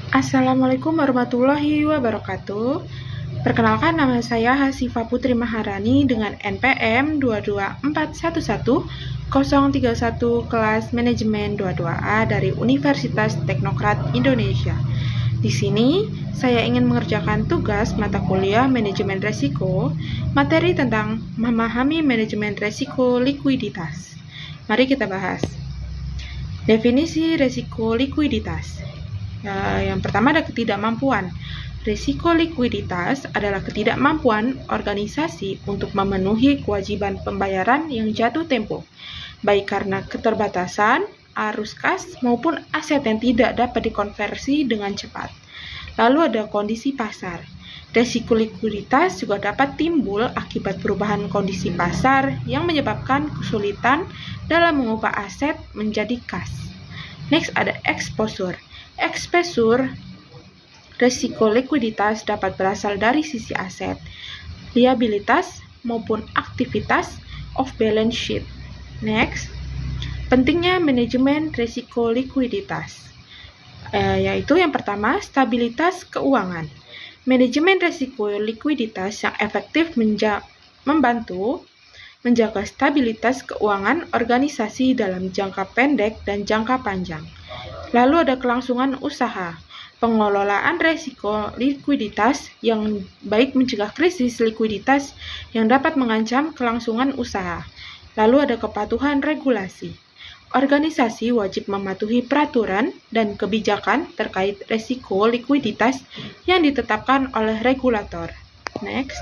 Assalamualaikum warahmatullahi wabarakatuh. Perkenalkan, nama saya Hasifah Putri Maharani dengan NPM 22411031 kelas manajemen 22A dari Universitas Teknokrat Indonesia. Di sini saya ingin mengerjakan tugas mata kuliah manajemen resiko, materi tentang memahami manajemen resiko likuiditas. Mari kita bahas. Definisi resiko likuiditas. Yang pertama ada ketidakmampuan. Risiko likuiditas adalah ketidakmampuan organisasi untuk memenuhi kewajiban pembayaran yang jatuh tempo, baik karena keterbatasan, arus kas, maupun aset yang tidak dapat dikonversi dengan cepat. Lalu ada kondisi pasar. Risiko likuiditas juga dapat timbul akibat perubahan kondisi pasar yang menyebabkan kesulitan dalam mengubah aset menjadi kas. Next ada exposure. Exposure, risiko likuiditas dapat berasal dari sisi aset, liabilitas, maupun aktivitas off-balance sheet. Next, pentingnya manajemen risiko likuiditas, yaitu yang pertama, stabilitas keuangan. Manajemen risiko likuiditas yang efektif membantu menjaga stabilitas keuangan organisasi dalam jangka pendek dan jangka panjang. Lalu ada kelangsungan usaha. Pengelolaan risiko likuiditas yang baik mencegah krisis likuiditas yang dapat mengancam kelangsungan usaha. Lalu ada kepatuhan regulasi. Organisasi wajib mematuhi peraturan dan kebijakan terkait risiko likuiditas yang ditetapkan oleh regulator. Next,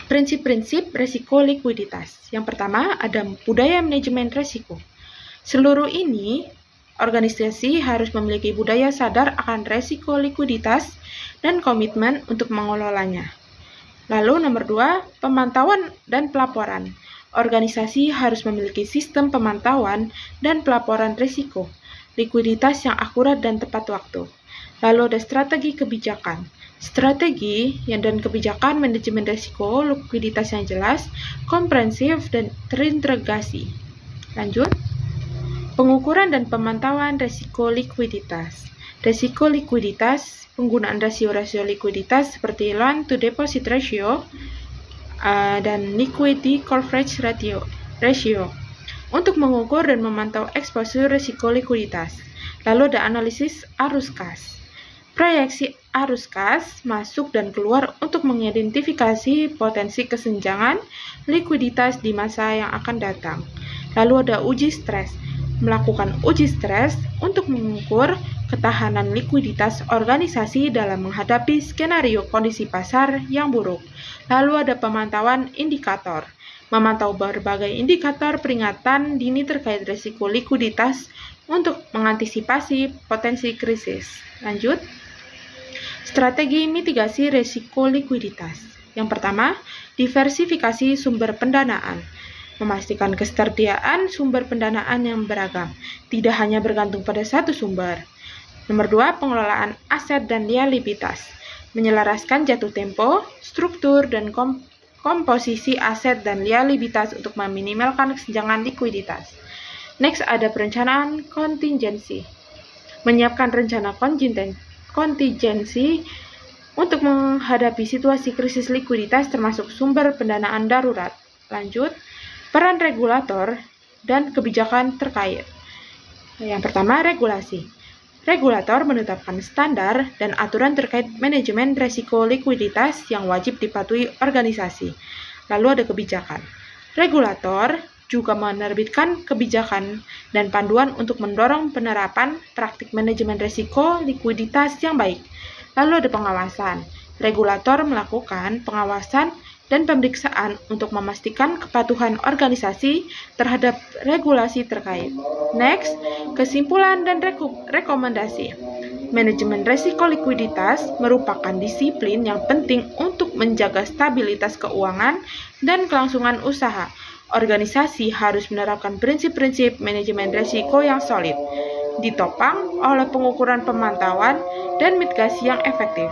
prinsip-prinsip risiko likuiditas. Yang pertama ada budaya manajemen risiko. Seluruh ini organisasi harus memiliki budaya sadar akan risiko likuiditas dan komitmen untuk mengelolanya. Lalu nomor 2, pemantauan dan pelaporan. Organisasi harus memiliki sistem pemantauan dan pelaporan risiko likuiditas yang akurat dan tepat waktu. Lalu ada strategi kebijakan. Strategi dan kebijakan manajemen risiko likuiditas yang jelas, komprehensif, dan terintegrasi. Lanjut. Pengukuran dan pemantauan risiko likuiditas. Risiko likuiditas, penggunaan rasio-rasio likuiditas seperti loan to deposit ratio dan liquidity coverage ratio untuk mengukur dan memantau eksposur risiko likuiditas. Lalu ada analisis arus kas. Proyeksi arus kas masuk dan keluar untuk mengidentifikasi potensi kesenjangan likuiditas di masa yang akan datang. Lalu ada uji stres. Melakukan uji stres untuk mengukur ketahanan likuiditas organisasi dalam menghadapi skenario kondisi pasar yang buruk. Lalu ada pemantauan indikator. Memantau berbagai indikator peringatan dini terkait risiko likuiditas untuk mengantisipasi potensi krisis. Lanjut. Strategi mitigasi risiko likuiditas. Yang pertama, diversifikasi sumber pendanaan. Memastikan ketersediaan sumber pendanaan yang beragam, tidak hanya bergantung pada satu sumber. Nomor 2, pengelolaan aset dan liabilitas. Menyelaraskan jatuh tempo, struktur, dan komposisi aset dan liabilitas untuk meminimalkan kesenjangan likuiditas. Next, ada perencanaan kontingensi. Menyiapkan rencana kontingensi untuk menghadapi situasi krisis likuiditas termasuk sumber pendanaan darurat. Lanjut. Peran regulator dan kebijakan terkait. Yang pertama, regulasi. Regulator menetapkan standar dan aturan terkait manajemen risiko likuiditas yang wajib dipatuhi organisasi. Lalu ada kebijakan. Regulator juga menerbitkan kebijakan dan panduan untuk mendorong penerapan praktik manajemen risiko likuiditas yang baik. Lalu ada pengawasan. Regulator melakukan pengawasan dan pemeriksaan untuk memastikan kepatuhan organisasi terhadap regulasi terkait. Next, kesimpulan dan rekomendasi. Manajemen risiko likuiditas merupakan disiplin yang penting untuk menjaga stabilitas keuangan dan kelangsungan usaha. Organisasi harus menerapkan prinsip-prinsip manajemen risiko yang solid, ditopang oleh pengukuran pemantauan dan mitigasi yang efektif.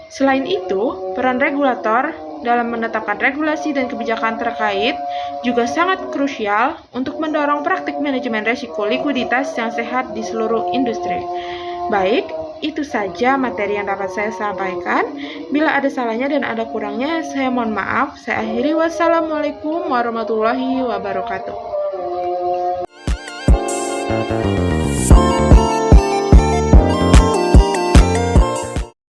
Selain itu, peran regulator dalam menetapkan regulasi dan kebijakan terkait juga sangat krusial untuk mendorong praktik manajemen risiko likuiditas yang sehat di seluruh industri. Baik, itu saja materi yang dapat saya sampaikan. Bila ada salahnya dan ada kurangnya, saya mohon maaf. Saya akhiri. Wassalamualaikum warahmatullahi wabarakatuh.